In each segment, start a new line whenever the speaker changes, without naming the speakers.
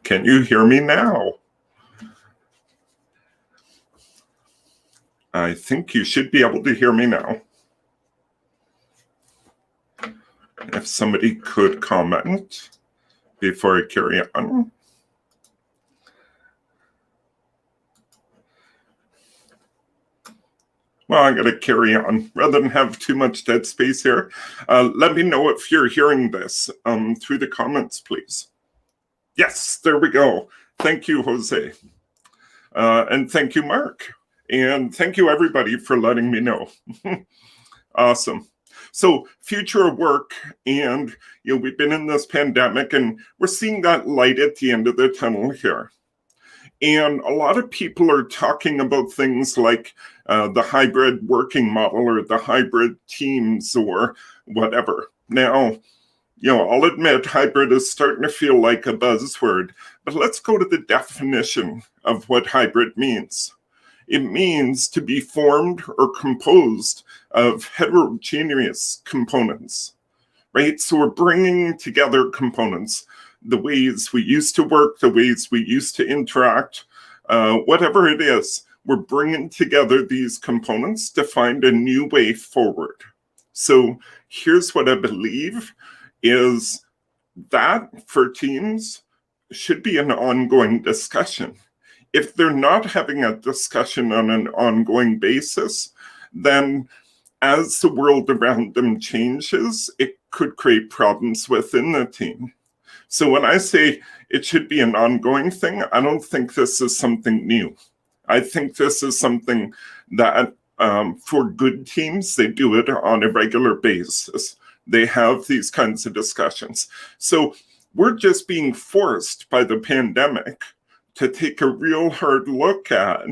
Can you hear me now? I think you should be able to hear me now. If somebody could comment before I carry on. Well, I'm going to carry on rather than have too much dead space here. Let me know if you're hearing this through the comments, please. Yes, there we go. Thank you, Jose. And thank you, Mark. And thank you, everybody, for letting me know. Awesome. So future of work, and we've been in this pandemic, and we're seeing that light at the end of the tunnel here. And a lot of people are talking about things like the hybrid working model or the hybrid teams or whatever. Now, I'll admit hybrid is starting to feel like a buzzword, but let's go to the definition of what hybrid means. It means to be formed or composed of heterogeneous components, right? So we're bringing together components, the ways we used to work, the ways we used to interact, whatever it is, we're bringing together these components to find a new way forward. So here's what I believe is that for teams should be an ongoing discussion. If they're not having a discussion on an ongoing basis, then as the world around them changes, it could create problems within the team. So when I say it should be an ongoing thing, I don't think this is something new. I think this is something that for good teams, they do it on a regular basis. They have these kinds of discussions. So we're just being forced by the pandemic to take a real hard look at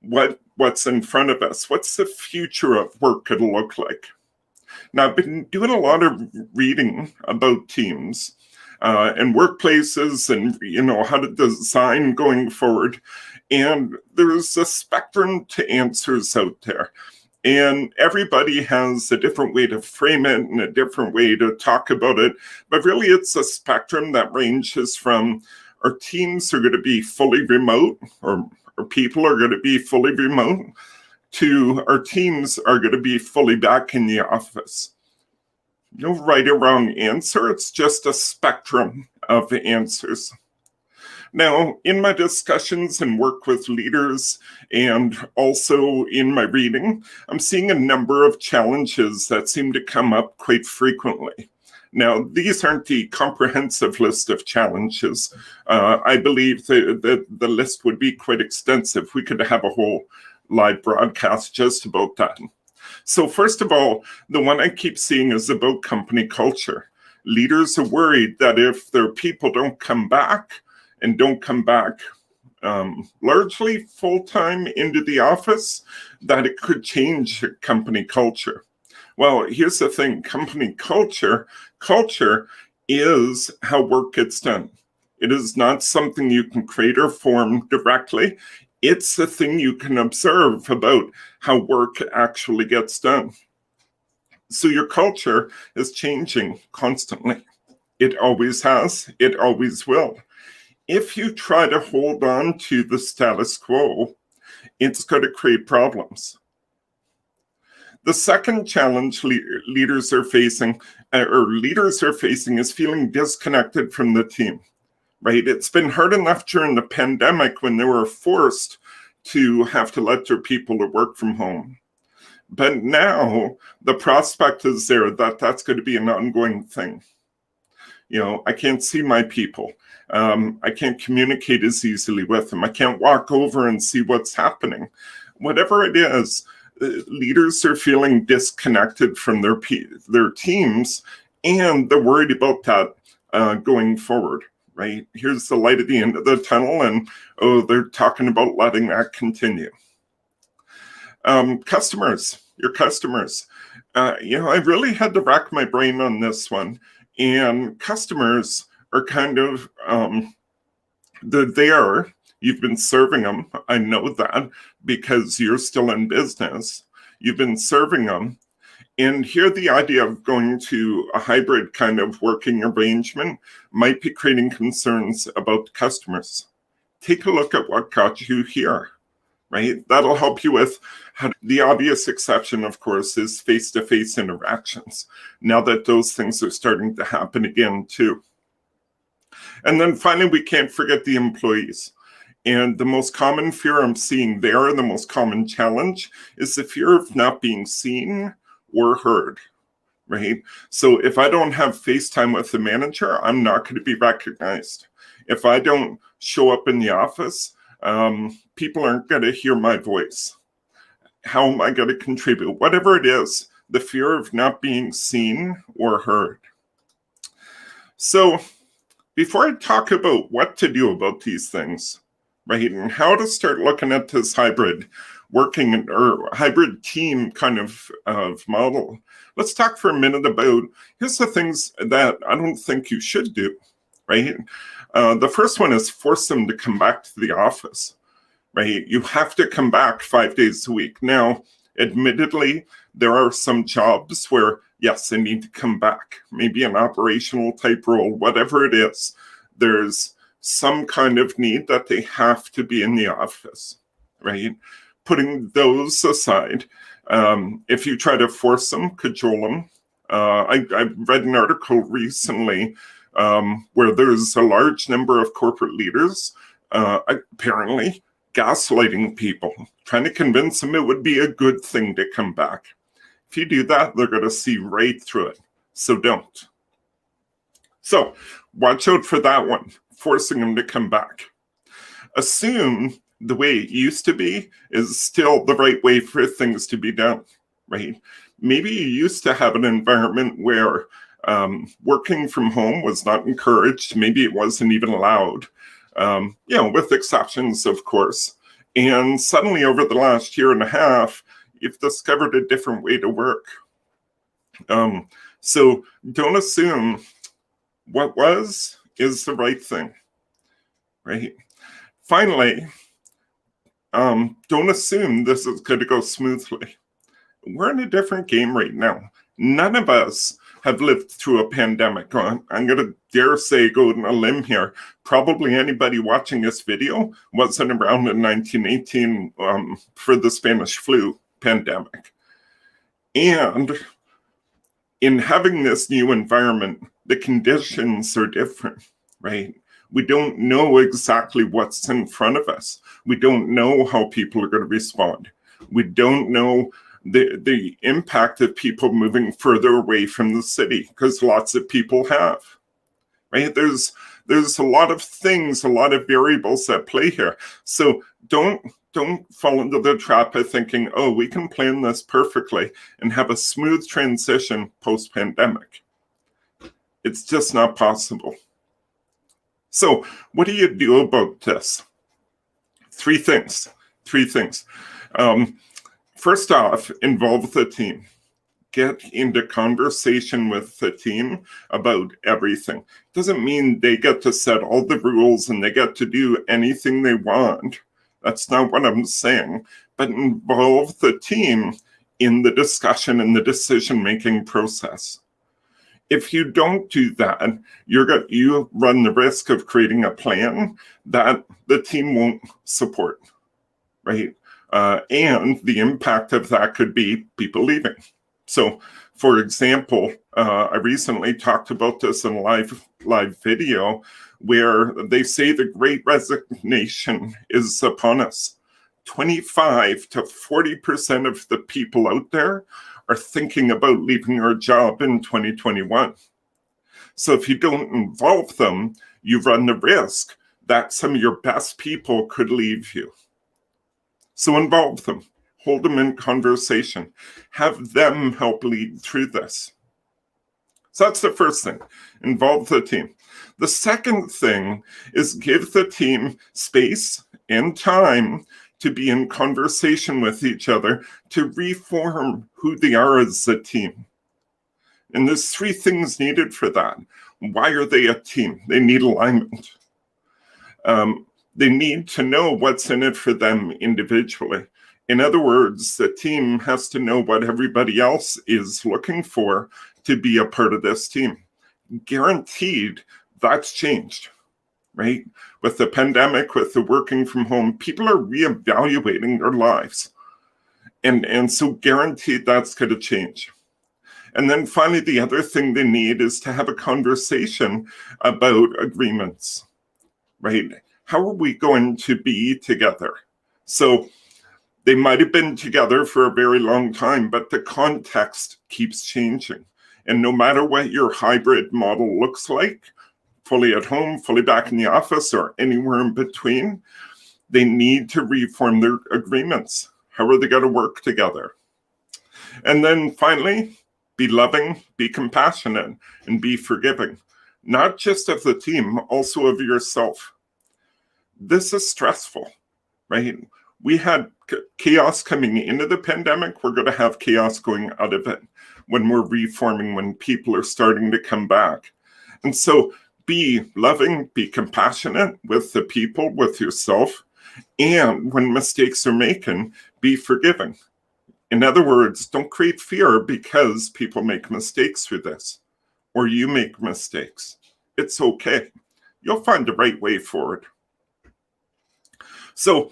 what's in front of us. What's the future of work going to look like? Now, I've been doing a lot of reading about teams and workplaces and, how to design going forward. And there's a spectrum to answers out there. And everybody has a different way to frame it and a different way to talk about it. But really, it's a spectrum that ranges from our teams are going to be fully remote, or people are going to be fully remote, to our teams are going to be fully back in the office. No right or wrong answer. It's just a spectrum of answers. Now, in my discussions and work with leaders and also in my reading, I'm seeing a number of challenges that seem to come up quite frequently. Now, these aren't the comprehensive list of challenges. I believe that the list would be quite extensive. We could have a whole live broadcast just about that. So first of all, the one I keep seeing is about company culture. Leaders are worried that if their people don't come back largely full-time into the office, that it could change company culture. Well, here's the thing, company culture is how work gets done. It is not something you can create or form directly. It's the thing you can observe about how work actually gets done. So your culture is changing constantly. It always has, it always will. If you try to hold on to the status quo, it's going to create problems. The second challenge leaders are facing is feeling disconnected from the team, right? It's been hard enough during the pandemic when they were forced to have to let their people to work from home. But now the prospect is there that that's going to be an ongoing thing. I can't see my people. I can't communicate as easily with them. I can't walk over and see what's happening. Whatever it is, leaders are feeling disconnected from their teams, and they're worried about that going forward, right? Here's the light at the end of the tunnel, and they're talking about letting that continue. Your customers. I really had to rack my brain on this one, and customers are kind of, they're there. You've been serving them. I know that because you're still in business. You've been serving them. And here the idea of going to a hybrid kind of working arrangement might be creating concerns about customers. Take a look at what got you here, right? That'll help you with the obvious exception, of course, is face-to-face interactions, now that those things are starting to happen again too. And then finally, we can't forget the employees. And the most common fear I'm seeing there, the most common challenge, is the fear of not being seen or heard, right? So if I don't have FaceTime with the manager, I'm not going to be recognized. If I don't show up in the office, people aren't going to hear my voice. How am I going to contribute? Whatever it is, the fear of not being seen or heard. So before I talk about what to do about these things, right, and how to start looking at this hybrid working or hybrid team kind of model, let's talk for a minute about, here's the things that I don't think you should do, right? The first one is force them to come back to the office, right? You have to come back 5 days a week. Now, admittedly, there are some jobs where, yes, they need to come back, maybe an operational type role, whatever it is. There's some kind of need that they have to be in the office, right? Putting those aside, if you try to force them, cajole them, I read an article recently where there's a large number of corporate leaders apparently gaslighting people, trying to convince them it would be a good thing to come back. If you do that, they're going to see right through it. So don't. So watch out for that one, forcing them to come back. Assume the way it used to be is still the right way for things to be done, right? Maybe you used to have an environment where working from home was not encouraged. Maybe it wasn't even allowed, with exceptions, of course. And suddenly over the last year and a half, you've discovered a different way to work. So don't assume what was is the right thing, right? Finally, don't assume this is going to go smoothly. We're in a different game right now. None of us have lived through a pandemic. I'm going to dare say, go on a limb here, probably anybody watching this video wasn't around in 1918 for the Spanish flu pandemic. And in having this new environment, the conditions are different, right? We don't know exactly what's in front of us. We don't know how people are going to respond. We don't know the impact of people moving further away from the city, because lots of people have, right? There's a lot of things, a lot of variables at play here. So don't fall into the trap of thinking, oh, we can plan this perfectly and have a smooth transition post-pandemic. It's just not possible. So what do you do about this? Three things. First off, involve the team. Get into conversation with the team about everything. Doesn't mean they get to set all the rules and they get to do anything they want. That's not what I'm saying. But involve the team in the discussion and the decision-making process. If you don't do that, you run the risk of creating a plan that the team won't support, right? And the impact of that could be people leaving. So, for example, I recently talked about this in a live video where they say the Great Resignation is upon us. 25 to 40% of the people out there are thinking about leaving their job in 2021. So if you don't involve them, you run the risk that some of your best people could leave you. So involve them, hold them in conversation, have them help lead through this. So that's the first thing, involve the team. The second thing is give the team space and time to be in conversation with each other, to reform who they are as a team. And there's three things needed for that. Why are they a team? They need alignment. They need to know what's in it for them individually. In other words, the team has to know what everybody else is looking for to be a part of this team. Guaranteed, that's changed, right? With the pandemic, with the working from home, people are reevaluating their lives. And so guaranteed that's going to change. And then finally, the other thing they need is to have a conversation about agreements, right? How are we going to be together? So they might have been together for a very long time, but the context keeps changing. And no matter what your hybrid model looks like, fully at home, fully back in the office, or anywhere in between, they need to reform their agreements. How are they going to work together? And then finally, be loving, be compassionate, and be forgiving, not just of the team, also of yourself. This is stressful, right? We had chaos coming into the pandemic. We're going to have chaos going out of it when we're reforming, when people are starting to come back. And so be loving, be compassionate with the people, with yourself, and when mistakes are making, be forgiving. In other words, don't create fear because people make mistakes through this, or you make mistakes. It's okay. You'll find the right way forward. So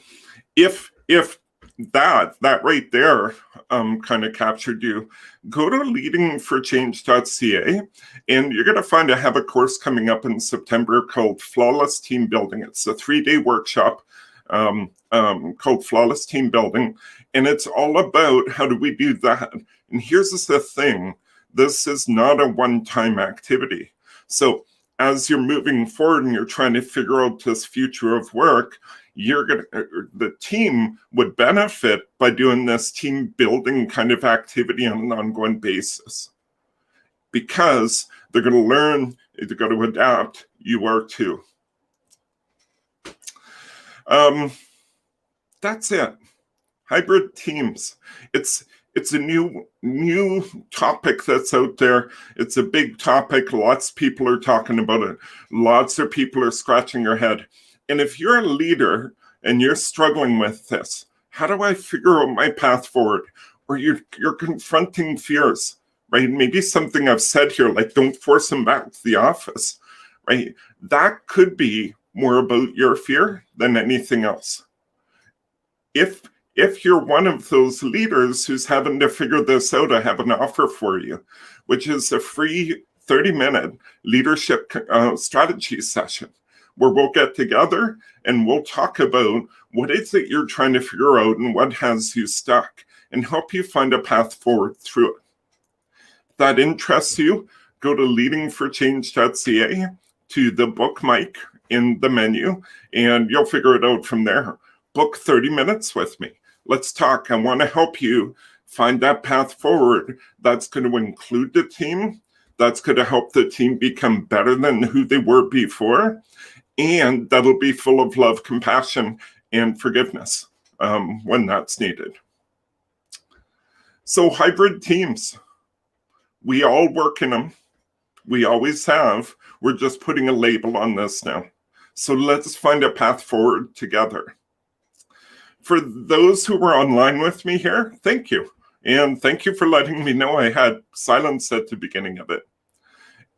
if that right there kind of captured you, go to leadingforchange.ca, and you're going to find I have a course coming up in September called Flawless Team Building. It's a 3-day workshop called Flawless Team Building, and it's all about how do we do that. And here's the thing, this is not a one-time activity. So as you're moving forward and you're trying to figure out this future of work, the team would benefit by doing this team building kind of activity on an ongoing basis, because they're going to learn, they're going to adapt. You are too. That's it. Hybrid teams. It's a new topic that's out there. It's a big topic. Lots of people are talking about it. Lots of people are scratching their head. And if you're a leader and you're struggling with this, how do I figure out my path forward? Or you're confronting fears, right? Maybe something I've said here, like don't force them back to the office, right? That could be more about your fear than anything else. If you're one of those leaders who's having to figure this out, I have an offer for you, which is a free 30-minute leadership strategy session where we'll get together and we'll talk about what is it you're trying to figure out and what has you stuck, and help you find a path forward through it. If that interests you, go to leadingforchange.ca to the book mic in the menu, and you'll figure it out from there. Book 30 minutes with me. Let's talk. I want to help you find that path forward that's going to include the team, that's going to help the team become better than who they were before, and that'll be full of love, compassion, and forgiveness when that's needed. So hybrid teams, we all work in them. We always have. We're just putting a label on this now. So let's find a path forward together. For those who were online with me here, thank you. And thank you for letting me know I had silence at the beginning of it.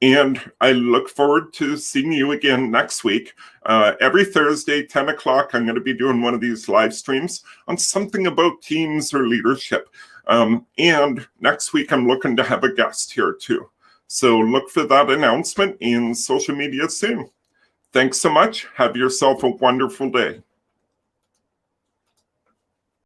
And I look forward to seeing you again next week. Every Thursday, 10 o'clock, I'm going to be doing one of these live streams on something about teams or leadership. And next week, I'm looking to have a guest here too. So look for that announcement in social media soon. Thanks so much. Have yourself a wonderful day.